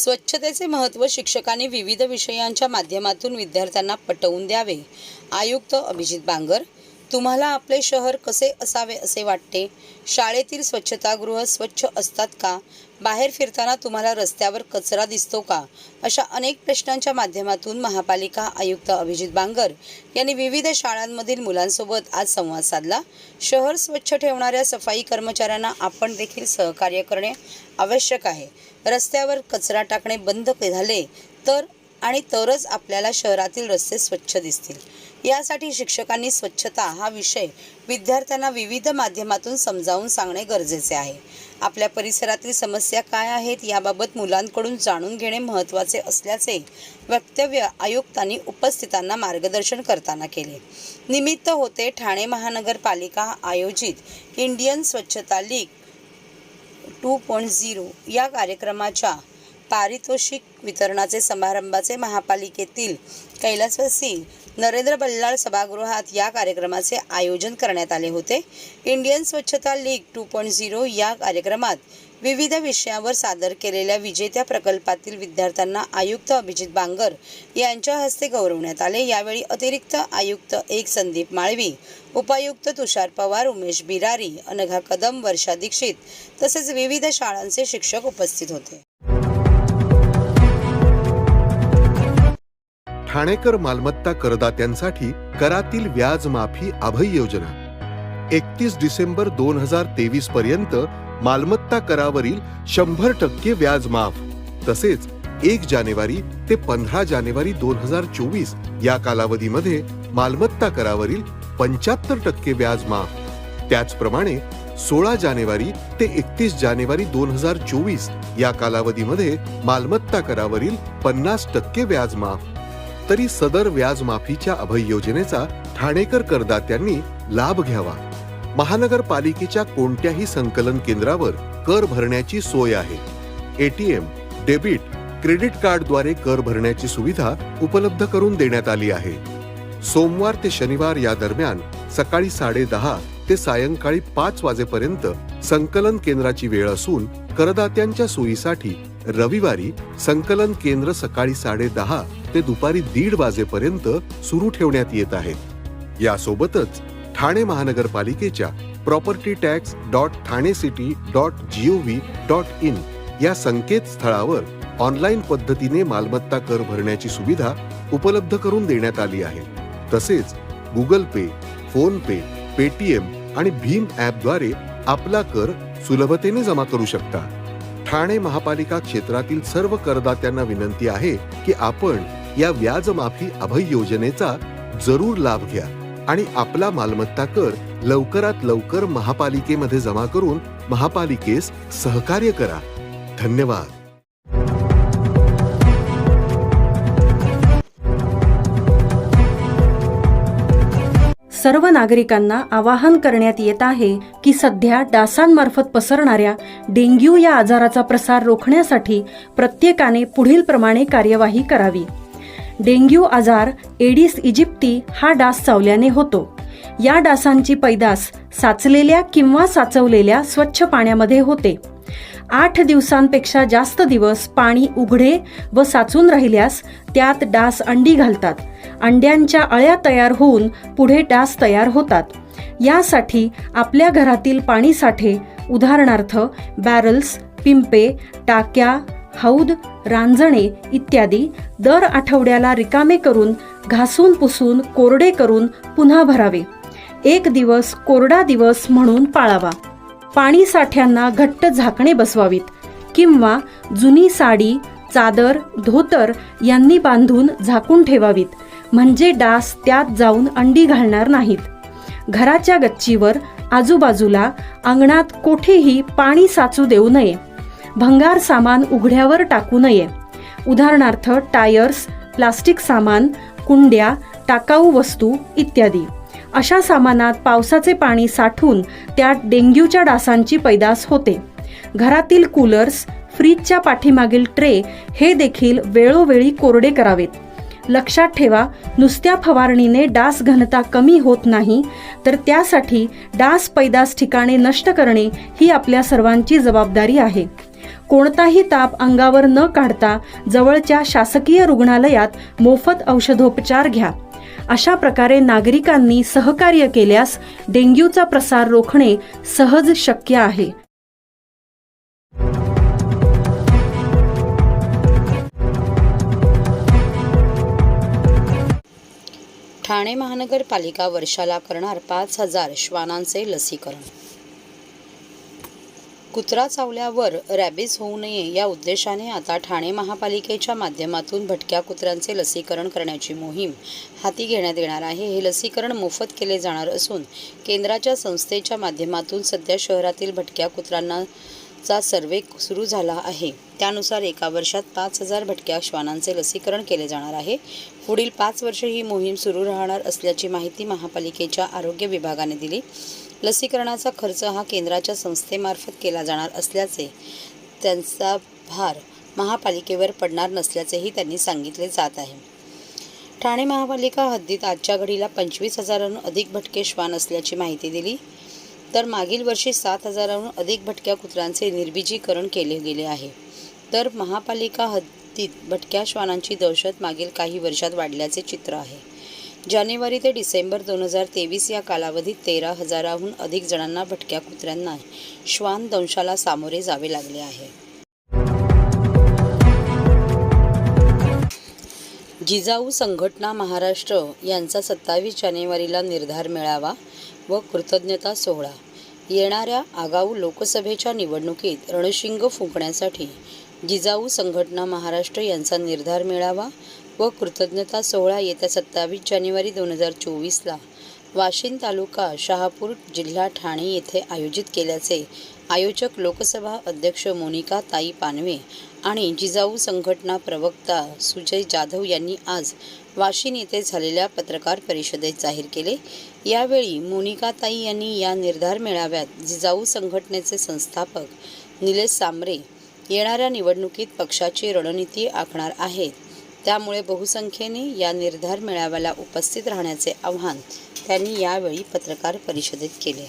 स्वच्छतेचे महत्त्व शिक्षकांनी विविध विषयांच्या माध्यमातून विद्यार्थ्यांना पटवून द्यावे. आयुक्त अभिजित बांगर. तुम्हाला आपले शहर कसे असावे असे वाटते? शाळेतील स्वच्छतागृह स्वच्छ असतात का? बाहेर फिरताना तुम्हाला रस्त्यावर कचरा दिसतो का? अशा अनेक प्रश्नांच्या माध्यमातून महापालिका आयुक्त अभिजित बांगर यांनी विविध शाळांमधील मुलांसोबत आज संवाद साधला. शहर स्वच्छ ठेवणाऱ्या सफाई कर्मचाऱ्यांना आपण देखील सहकार्य करणे आवश्यक आहे. रस्त्यावर कचरा टाकणे बंद झाले तरच आपल्याला शहरातील रस्ते स्वच्छ दिसतील. यासाठी शिक्षकांनी स्वच्छता हा विषय विद्यार्थ्यांना विविध माध्यमातून समजावून सांगणे गरजेचे आहे. आपल्या परिसरातील समस्या काय आहेत याबाबत मुलांकडून जाणून घेणे महत्त्वाचे असल्याचे वक्तव्य आयुक्तांनी उपस्थितांना मार्गदर्शन करताना केले. निमित्त होते ठाणे महानगरपालिका आयोजित इंडियन स्वच्छता लीग 2.0 या कार्यक्रमाच्या पारितोषिक वितरणाचे समारंभाचे महापालिकेतील कैलासवासी नरेंद्र बल्लाळ सभागृहात या कार्यक्रमाचे आयोजन करण्यात आले होते. इंडियन स्वच्छता लीग 2.0 या कार्यक्रमात विविध विषयावर सादर केलेल्या विजेत्या प्रकल्पातील विद्यार्थ्यांना आयुक्त अभिजित बांगर यांच्या हस्ते गौरवण्यात आले. यावेळी अतिरिक्त आयुक्त 1 संदीप माळवी, उपायुक्त तुषार पवार, उमेश बिरारी, अनघा कदम, वर्षा दीक्षित तसेच विविध शाळांचे शिक्षक उपस्थित होते. ठाणेकर मालमत्ता करदात्यांसाठी करातील व्याज माफी अभय योजना 31 डिसेंबर 2023 पर्यंत मालमत्ता करावरील 100% व्याज माफ. तसेच 1 जानेवारी ते 15 जानेवारी 2024 या कालावधीमध्ये मालमत्ता करावरील 75% व्याज माफ. त्याचप्रमाणे 16 जानेवारी ते 31 जानेवारी 2024 या कालावधीमध्ये मालमत्ता करावरील 50% व्याज माफ. तरी सदर व्याज माफीच्या अभय योजनेचा ठाणेकर करदात्यांनी लाभ घ्यावा. महानगरपालिकेच्या कोणत्याही संकलन केंद्रावर कर भरण्याची सोय आहे. एटीएम, डेबिट, क्रेडिट कार्डद्वारे कर भरण्याची सुविधा उपलब्ध करून देण्यात आली आहे. सोमवार ते शनिवार या दरम्यान सकाळी 10:30 ते सायंकाळी 5 वाजेपर्यंत संकलन केंद्राची वेळ असून करदात्यांच्या सोयीसाठी रविवारी संकलन केंद्र सकाळी 10:30 ते दुपारी 1:30 वाजेपर्यंत सुरू ठेवण्यात येत आहेत. यासोबतच ठाणे महानगरपालिकेच्या propertytax.thanecity.gov.in या संकेतस्थळावर ऑनलाईन पद्धतीने मालमत्ता कर भरण्याची सुविधा उपलब्ध करून देण्यात आली आहे. तसेच गुगल पे, फोन पे, पेटीएम आणि भीम ॲपद्वारे आपला कर सुलभतेने जमा करू शकता. ठाणे महापालिका क्षेत्रातील सर्व करदात्यांना विनंती आहे की आपण या व्याज माफी अभय योजनेचा जरूर लाभ घ्या आणि आपला मालमत्ता कर लवकरात लवकर महापालिकेमध्ये जमा करून महापालिकेस सहकार्य करा. धन्यवाद. सर्व नागरिकांना आवाहन करण्यात येत आहे की सध्या डासांमार्फत पसरणाऱ्या डेंग्यू या आजाराचा प्रसार रोखण्यासाठी प्रत्येकाने पुढील प्रमाणे कार्यवाही करावी. डेंग्यू आजार एडिस इजिप्ती हा डास चावल्याने होतो. या डासांची पैदास साचलेल्या किंवा साचवलेल्या स्वच्छ पाण्यामध्ये होते. 8 दिवसांपेक्षा जास्त दिवस पाणी उघडे व साचून राहिल्यास त्यात डास अंडी घालतात. अंड्यांच्या अळ्या तयार होऊन पुढे डास तयार होतात. यासाठी आपल्या घरातील पाणी साठे उदाहरणार्थ बॅरल्स, पिंपे, टाक्या, हौद, रांजणे इत्यादी दर आठवड्याला रिकामे करून घासून पुसून कोरडे करून पुन्हा भरावे. 1 दिवस कोरडा दिवस म्हणून पाळावा. पाणी साठ्यांना घट्ट झाकणे बसवावीत किंवा जुनी साडी, चादर, धोतर यांनी बांधून झाकून ठेवावीत, म्हणजे डास त्यात जाऊन अंडी घालणार नाहीत. घराच्या गच्चीवर, आजूबाजूला, अंगणात कोठेही पाणी साचू देऊ नये. भंगार सामान उघड्यावर टाकू नये. उदाहरणार्थ टायर्स, प्लास्टिक सामान, कुंड्या, टाकाऊ वस्तू इत्यादी. अशा सामानात पावसाचे पाणी साठून त्यात डेंग्यूच्या डासांची पैदास होते. घरातील कूलर्स, फ्रीजच्या पाठीमागील ट्रे हे देखील वेळोवेळी कोरडे करावेत. लक्षात ठेवा, नुसत्या फवारणीने डास घनता कमी होत नाही, तर त्यासाठी डास पैदास ठिकाणे नष्ट करणे ही आपल्या सर्वांची जबाबदारी आहे. कोणताही ताप अंगावर न काढता जवळच्या शासकीय रुग्णालयात मोफत औषधोपचार घ्या. अशा प्रकारे नागरिकांनी सहकार्य केल्यास डेंग्यूचा प्रसार रोखणे सहज शक्य आहे. ठाणे महानगरपालिका वर्षाला करणार 5,000 श्वानांचे लसीकरण. कुत्रा चावल्यावर रॅबीज होऊ नये या उद्देशाने आता ठाणे महापालिकेच्या माध्यमातून भटक्या कुत्र्यांचे लसीकरण करण्याची मोहीम हाती घेण्यात येणार आहे. हे लसीकरण मोफत केले जाणार असून केंद्राच्या संस्थेच्या माध्यमातून सध्या शहरातील भटक्या कुत्र्यांचा सर्वे सुरू झाला आहे. त्यानुसार एका वर्षात 5,000 भटक्या श्वानांचे लसीकरण केले जाणार आहे. पुढील 5 वर्षे ही मोहीम सुरू राहणार असल्याची माहिती महापालिकेच्या आरोग्य विभागाने दिली. लसीकरणाचा खर्च हा केंद्राच्या संस्थेमार्फत केला जाणार असल्याचे, त्यांचा भार महापालिकेवर पडणार नसल्याचेही त्यांनी सांगितले जात आहे. ठाणे महापालिका हद्दीत आजच्या घडीला 25,000हून अधिक भटके श्वान असल्याची माहिती दिली. तर मागील वर्षी 7,000हून अधिक भटक्या कुत्र्यांचे निर्बीजीकरण केले गेले आहे. तर महापालिका हद्दीत भटक्या श्वानांची दहशत मागील काही वर्षात वाढल्याचे चित्र आहे. जानेवारी ते डिसेंबर 2023 या कालावधीत 13,000हून अधिक जणांना भटक्या कुत्र्यांना श्वान दंशाला सामोरे जावे लागले आहे. जिजाऊ संघटना महाराष्ट्र यांचा 27 जानेवारीला निर्धार मेळावा व कृतज्ञता सोहळा. येणाऱ्या आगाऊ लोकसभेच्या निवडणुकीत रणशिंग फुंकण्यासाठी जिजाऊ संघटना महाराष्ट्र यांचा निर्धार मेळावा व कृतज्ञता सोहळा येत्या 27 जानेवारी 2024ला वाशिम तालुका शहापूर जिल्हा ठाणे येथे आयोजित केल्याचे आयोजक लोकसभा अध्यक्ष मोनिका ताई पानवे आणि जिजाऊ संघटना प्रवक्ता सुजय जाधव यांनी आज वाशिम येथे झालेल्या पत्रकार परिषदेत जाहीर केले. यावेळी मोनिका ताई यांनी या निर्धार मेळाव्यात जिजाऊ संघटनेचे संस्थापक निलेश सांबरे येणाऱ्या निवडणुकीत पक्षाची रणनीती आखणार आहेत. त्यामुळे बहुसंख्येने या निर्धार मेळाव्याला उपस्थित राहण्याचे आवाहन त्यांनी यावेळी पत्रकार परिषदेत केले.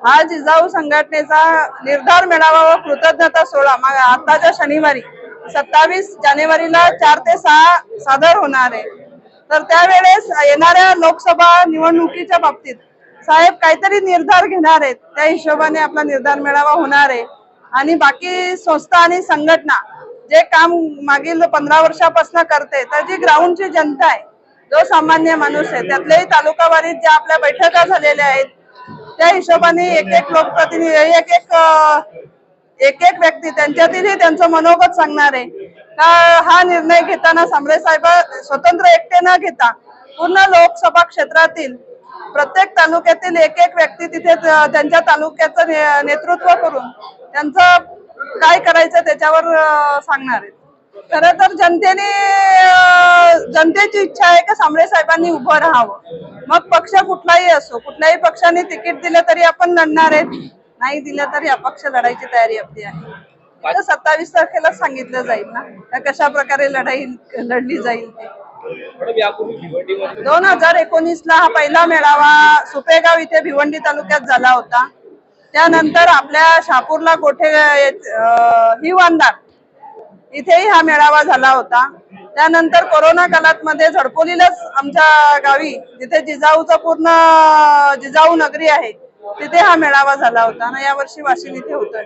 हा जिजाऊ संघटनेचा निर्धार मेळावा व कृतज्ञता सोहळा आताच्या शनिवारी 27 जानेवारीला 4 ते 6 सादर होणार आहे. तर त्यावेळेस येणाऱ्या लोकसभा निवडणुकीच्या बाबतीत साहेब काहीतरी निर्धार घेणार आहेत. त्या हिशोबाने आपला निर्धार मेळावा होणार आहे. आणि बाकी संस्था आणि संघटना जे काम मागील 15 वर्षापासून करते, तर जी ग्राउंडची जनता आहे, जो सामान्य माणूस आहे, त्यातलेही तालुकावारीत ज्या आपल्या बैठका झालेल्या आहेत, त्या हिशोबाने एक लोकप्रतिनिधी एक व्यक्ती त्यांच्यातीलही त्यांचं मनोगत सांगणार आहे का हा निर्णय घेताना सांबरे साहेब स्वतंत्र एकटे न घेता पूर्ण लोकसभा क्षेत्रातील प्रत्येक तालुक्यातील एक व्यक्ती तिथे त्यांच्या तालुक्याचं नेतृत्व करून त्यांचं काय करायचं त्याच्यावर सांगणार आहेत. खरं तर जनतेची इच्छा आहे की सांबरे साहेबांनी उभं राहावं. मग पक्ष कुठलाही असो, कुठल्याही पक्षाने तिकीट दिलं तरी आपण लढणार आहेत, नाही दिलं तरी अपक्ष लढायची तयारी आपली आहे. तर 27 तारखेला सांगितलं जाईल ना कशा प्रकारे लढाई लढली जाईल. 2019ला हा पहिला मेळावा सुपेगाव इथे भिवंडी तालुक्यात झाला होता. त्यानंतर आपल्या शहापूरला गोठे हिवांदार इथेही हा मेळावा झाला होता. त्यानंतर कोरोना काळात मध्ये झडपोलीलाच आमच्या गावी जिथे जिजाऊचं पूर्ण जिजाऊ नगरी आहे तिथे हा मेळावा झाला होता ना. यावर्षी वाशिम इथे होतोय.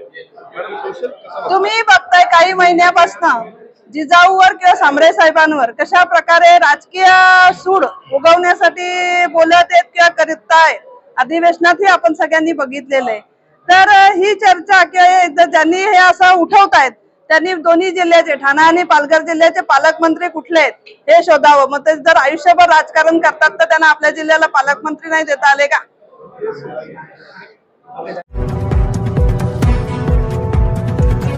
तुम्ही बघताय काही महिन्यापासून जिजाऊवर किंवा सांबरे साहेबांवर कशा प्रकारे राजकीय सूड उगवण्यासाठी बोलत आहेत किंवा करताय. अधिवेशनातही आपण सगळ्यांनी बघितलेलं आहे. तर ही चर्चा किंवा ज्यांनी हे असं उठवतायत त्यांनी दोन्ही जिल्ह्याचे ठाणे आणि पालघर जिल्ह्याचे पालकमंत्री कुठले आहेत हे शोधावं. मग ते जर आयुष्यभर राजकारण करतात तर त्यांना आपल्या जिल्ह्याला पालकमंत्री नाही देता आले का?